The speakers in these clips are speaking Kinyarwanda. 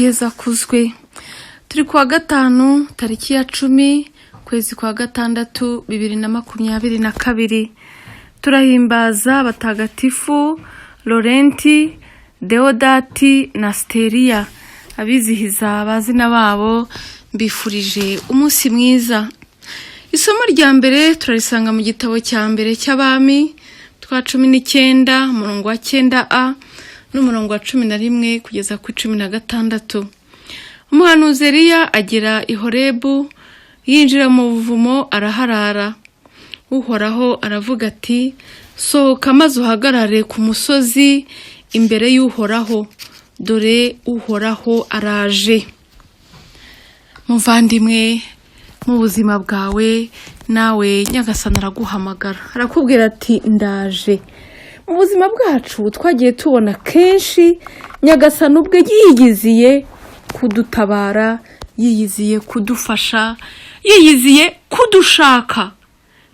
wacu Yesu akuzwe. Turi kuwa gatanu tariki ya 10 kwezi kwa gatandatu 2022. Turahimbaza abatagatifu Laurenti, Deodati na Steria. Abizihiza abazina babo mbifurije umunsi mwiza. Isomo rya mbere turarisanga mu gitabo cya mbere cy'abami twa 19 umurongo wa 9a n'umurongo wa 11 kugeza ku 16. Umuhanuzi Eliya agera i Horebu, yinjira mu buvumo araharara. Uhoraho aravuga ati, sohoka maze uhagarare ku musozi imbere y'Uhoraho, dore Uhoraho araje. Muvandimwe, mu buzima bwawe nawe Nyagasani araguhamagara, arakubwira ati ndaje. Mu buzima bwacu twagiye tubona kenshi Nyagasani ubwe yiyiziye kudutabara, yiyiziye kudufasha, yiyiziye kudushaka.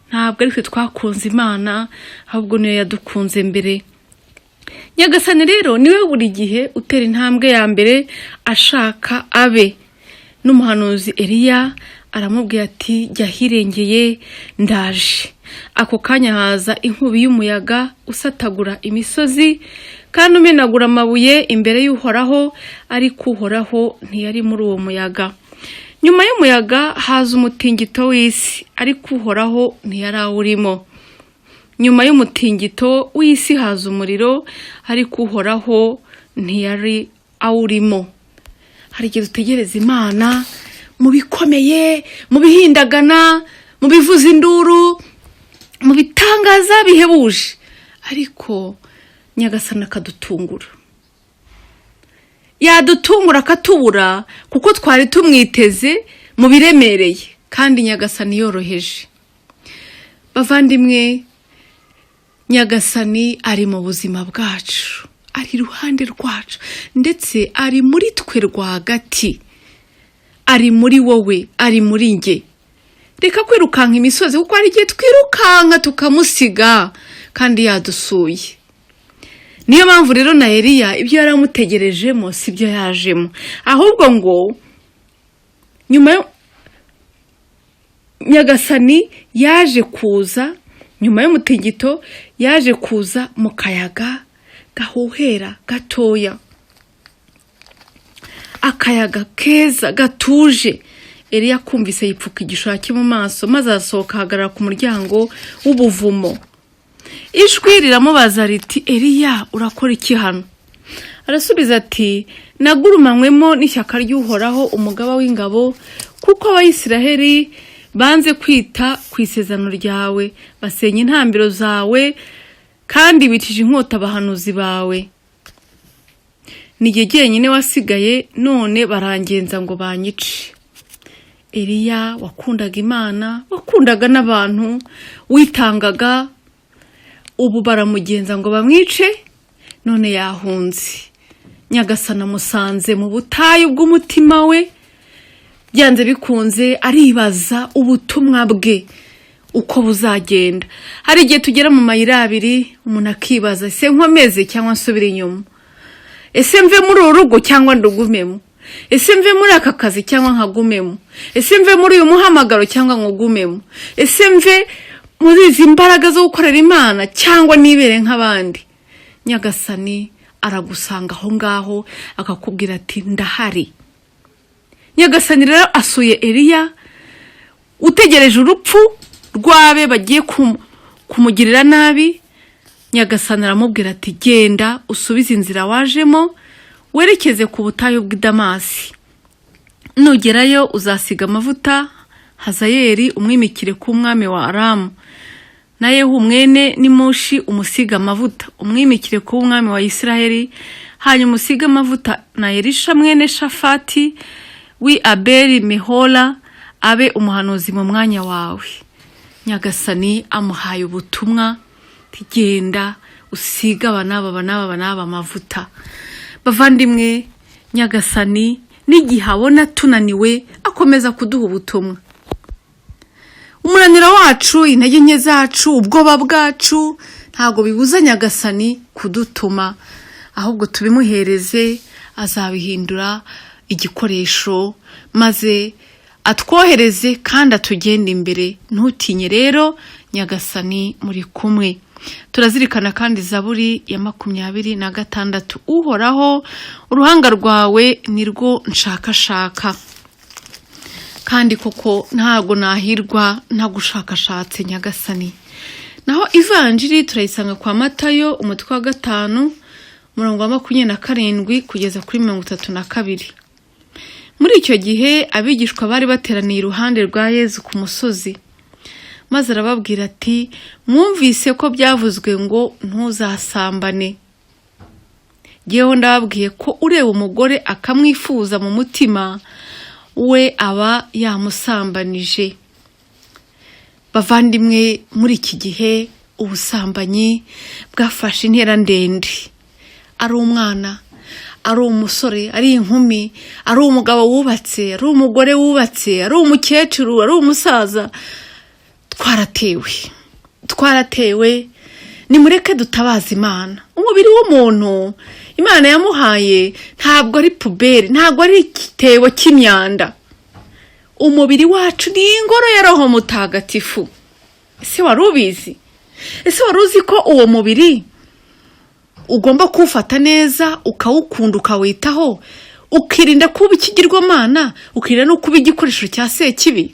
Ntabwo ari twe twakunze Imana, ahubwo niyo yadukunze mbere. Nyagasani rero niwe buri gihe utera intambwe ya mbere ashaka abe. N'umuhanuzi Eliya aramubwira ati, jya hirengeye ndaje. Ako kanya haza inkubi y'umuyaga usatagura imisozi kandi umenagura amabuye imbere y'Uhoraho, ariko Uhoraho ntiyari muri uwo muyaga. Nyuma y'umuyaga haza umutingito w'isi, ariko Uhoraho ntiyari awurimo. Nyuma y'umutingito w'isi haza umuriro, ariko Uhoraho ntiyari awurimo. Hari igihe dutegereza Imana mu bikomeye, mu bihindagana, mu bivuza induru, mu bitangaza bihebuje, ariko Nyagasani akadutungura. Yadutungura akatubura kuko twari tumwiteze mu biremereye, kandi Nyagasani yoroheje. Bavandimwe, Nyagasani ari mu buzima bwacu, ari iruhande rwacu, ndetse ari muri twe rwagati, ari muri wowe, ari muri nge. Reka kwirukanka imisozi, kuko hari igihe twirukanka tukamusiga kandi yadusuye. Niyo mpamvu rero na Eliya ibyo yaramutegerejemo si byo yajemo, ahubwo ngo nyuma Nyagasani yaje kuza, nyuma y'umutingito yaje kuza mu kayaga gahuhera gatoya, akayaga keza gatuje. Eliya kumvise yipfuka igishura mu maso, maze asohoka ahagarara ku muryango w'ubuvumo. Ijwi riramubaza riti, Eliya, urakora iki hano? Arasubiza ati, nagurumanywemo n'ishyaka ry'Uhoraho umugaba w'ingabo, kuko Abayisiraheli banze kwita ku isezerano ryawe, basenya intambiro zawe kandi bitije inkota abahanuzi bawe. Ni jye jyenyine wasigaye, none barangenza ngo banyice. Eliya wakundaga Imana, wakundaga n'abantu, witangaga, ubu baramugenza ngo bamwice, none yahunze. Nyagasani amusanze mu butayu bw'umutima we, byanze bikunze aribaza ubutumwa bwe uko buzagenda. Hari igihe tugera mu mayira abiri, umuntu akibaza, ese nkomeze cyangwa nsubire inyuma? Ese mve muri uru rugo cyangwa ndugumemo? Ese mve muri aka kazi cyangwa nkagumemo? Ese mve muri uyu muhamagaro cyangwa nkugumemo? Ese mve muri izi mbaraga zo gukorera Imana cyangwa nibere nk'abandi? Nyagasani aragusanga aho ngaho akakubwira ati, ndahari. Nyagasani rero asuye Eliya utegereje urupfu rwabe bagiye kumugirira nabi. Nyagasani aramubwira ati, genda usubize inzira wajemo, werekeze ku butayu bw'i Damasi. Nugerayo uzasiga amavuta Hazayeli umwimikire ku mwami wa Aramu, na Yehu mwene Nimushi umusiga amavuta umwimikire ku mwami wa Isiraheli. Hanyuma usiga amavuta na Elisha mwene Shafati wi Abeli Mehola abe umuhanuzi mu mwanya wawe. Nyagasani amuhaye ubutumwa, tigenda usiga abanaba amavuta. Bavandimwe, Nyagasani n'igihe abona tunaniwe akomeza kuduha ubutumwa. Umunaniro wacu, intege nke zacu, ubwoba bwacu ntago bibuza Nyagasani kudutuma, ahubwo tubimuhereze azabihindura igikoresho maze atwohereze kandi atugende imbere. Ntutinye rero, Nyagasani muri kumwe. Turazirikana kandi Zaburi ya 26. Uhoraho, uruhanga rwawe nirwo nshakashaka, kandi koko ntago nahirwa ntagushakashatse Nyagasani. Naho ivanjiri turayisanga kwa Matayo umutwe wa 5 umurongo wa 27 kugeza kuri 32. Muri icyo gihe abigishwa bari bateraniye iruhande rwa Yezu ku musozi, maze arababwira ati, mwumvise ko byavuzwe ngo ntuzasambane. Jyewe ndababwiye ko ureba umugore akamwifuza mu mutima we aba yamusambanije. Bavandimwe, muri iki gihe ubusambanyi bwafashe intera ndende. Ari umwana, ari umusore, ari inkumi, ari umugabo wubatse, ari umugore wubatse, ari umukecuru, ari umusaza, twaratewe. Nimureke dutabaza Imana. Umubiri w'umuntu Imana yamuhaye ntabwo ari puberi, ntabwo ari igitebo cy'imyanda. Umubiri wacu ni ingoro ya Roho Mutagatifu. Ese wari ubizi? Ese wari uzi ko uwo mubiri ugomba kuwufata neza, ukawukunda, ukawitaho, ukirinda kuba ikigirwamana, ukirinda no kuba igikoresho cya sekibi?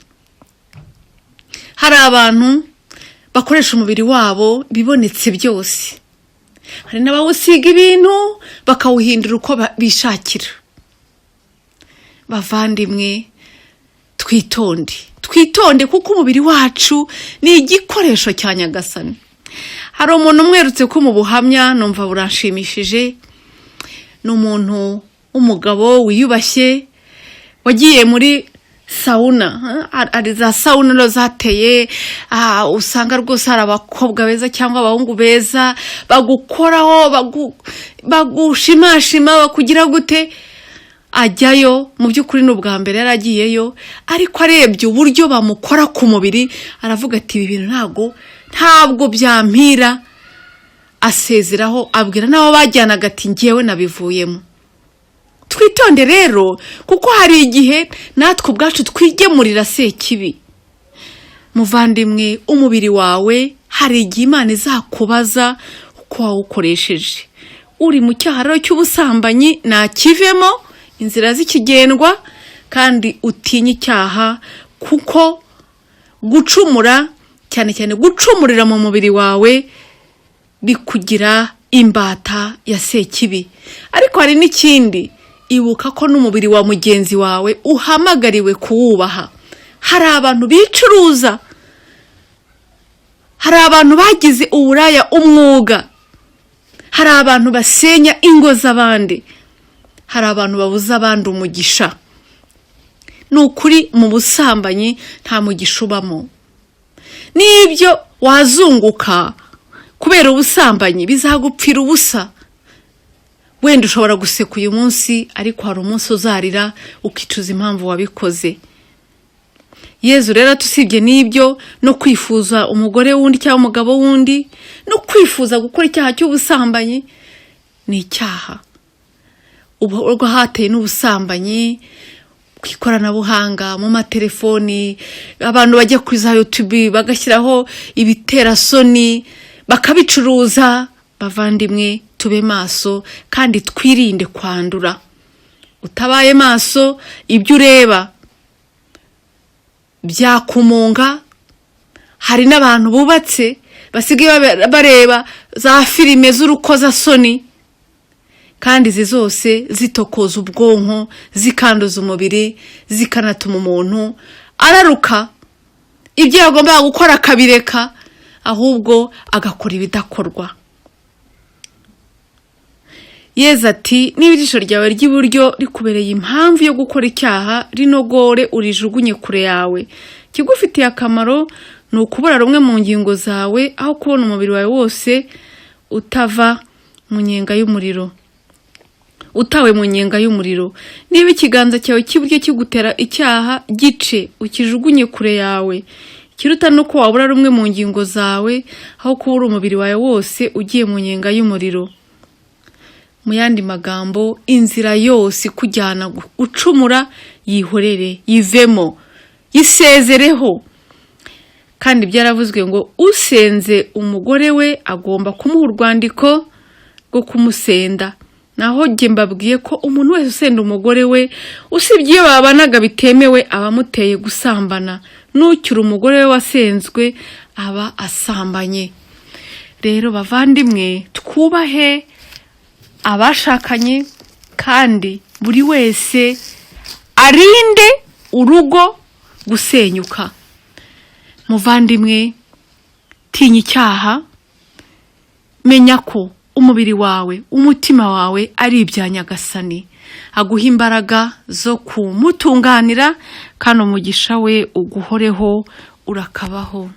Hari abantu bakoresha umubiri wabo bibonetse byose. Hari n'abawusiga ibintu bakawuhindura uko bishakira. Bavandimwe, twitonde kuko umubiri wacu ni igikoresho cya Nyagasani. Hari umuntu umwerutse ko mu buhamya numva buranshimishije. Ni umuntu w'umugabo wiyubashye wagiye muri sauna. Ari za sauna zateye, usanga rwose hari abakobwa beza cyangwa abahungu beza bagukoraho, bagushimashima, bakugira gute. Ajyayo, mu by'ukuri n'ubwa mbere yaragiyeyo, ariko arebye uburyo bamukora ku mubiri aravuga ati, ibi bintu ntabwo byampira. Asezeraho, abwira n'abo bajyanaga ati, ngewe nabivuyemo. Twitonde rero, kuko hari igihe natwe ubwacu twigemurira sekibi. Muvandimwe, umubiri wawe hari igihe Imana izakubaza uko wawukoresheje. Uri mu cyaha cy'ubusambanyi, nakivemo, inzira zikigendwa, kandi utinye icyaha, kuko gucumura, cyane cyane gucumurira mu mubiri wawe, bikugira imbata ya sekibi. Ariko hari n'ikindi, ibuka ko n'umubiri wa mugenzi wawe uhamagariwe kuwubaha. Hari abantu bicuruza, hari abantu bagize uburaya umwuga, hari abantu basenya ingo z'abandi, hari abantu babuza abandi umugisha. Ni ukuri mu busambanyi nta mugisha ubamo. N'ibyo wazunguka kubera ubusambanyi bizagupfira ubusa. Wenda ushobora guseka uyu munsi, ariko hari umunsi uzarira ukicuza impamvu wabikoze. Yezu rero tusibye n'ibyo no kwifuza umugore wundi cyangwa umugabo wundi, no kwifuza gukora icyaha cy'ubusambanyi ni icyaha. Ubwo hateye n'ubusambanyi ku ikoranabuhanga, mu matelefoni, abantu bajya kuri za YouTube bagashyiraho ibiterasoni bakabicuruza. Bavandimwe, tube maso kandi twirinde kwandura. Utabaye maso, ibyo ureba byakumunga. Hari n'abantu bubatse basigaye bareba za filime z'urukozasoni, kandi izi zose zitokoza ubwonko, zikanduza umubiri, zikanatuma umuntu araruka ibyo yagombaga gukora akabireka, ahubwo agakora ibidakorwa. Yezu ati, niba ijisho ryawe ry'iburyo rikubereye impamvu yo gukora icyaha, rinogore urijugunye kure yawe. Ikigufitiye akamaro ni ukubura rumwe mu ngingo zawe, aho kubona umubiri wawe wose utawe mu nyenga y'umuriro. Niba ikiganza cyawe cy'iburyo kigutera icyaha, gice ukijugunye kure yawe. Ikiruta nuko wabura rumwe mu ngingo zawe, aho kubura umubiri wawe wose ugiye mu nyenga y'umuriro. mu yandi magambo inzira yose kujyana ucumura yihorere, yivemo, yisezereho. Kandi byaravuzwe ngo usenze umugore we agomba kumuha urwandiko rwo kumusenda. Naho jye mbabwiye ko umuntu wese usenda umugore we, usibye iyo babanaga bitemewe, abamuteye gusambana. Nucyura umugore we wasenzwe aba asambanye. Rero bavandimwe, twubahe abashakanye kandi buri wese arinde urugo gusenyuka. Muvandimwe, tinya icyaha, menya ko umubiri wawe, umutima wawe ari ibya Nyagasani. Aguha imbaraga zo kumutunganira kandi umugisha we uguhoreho urakabaho.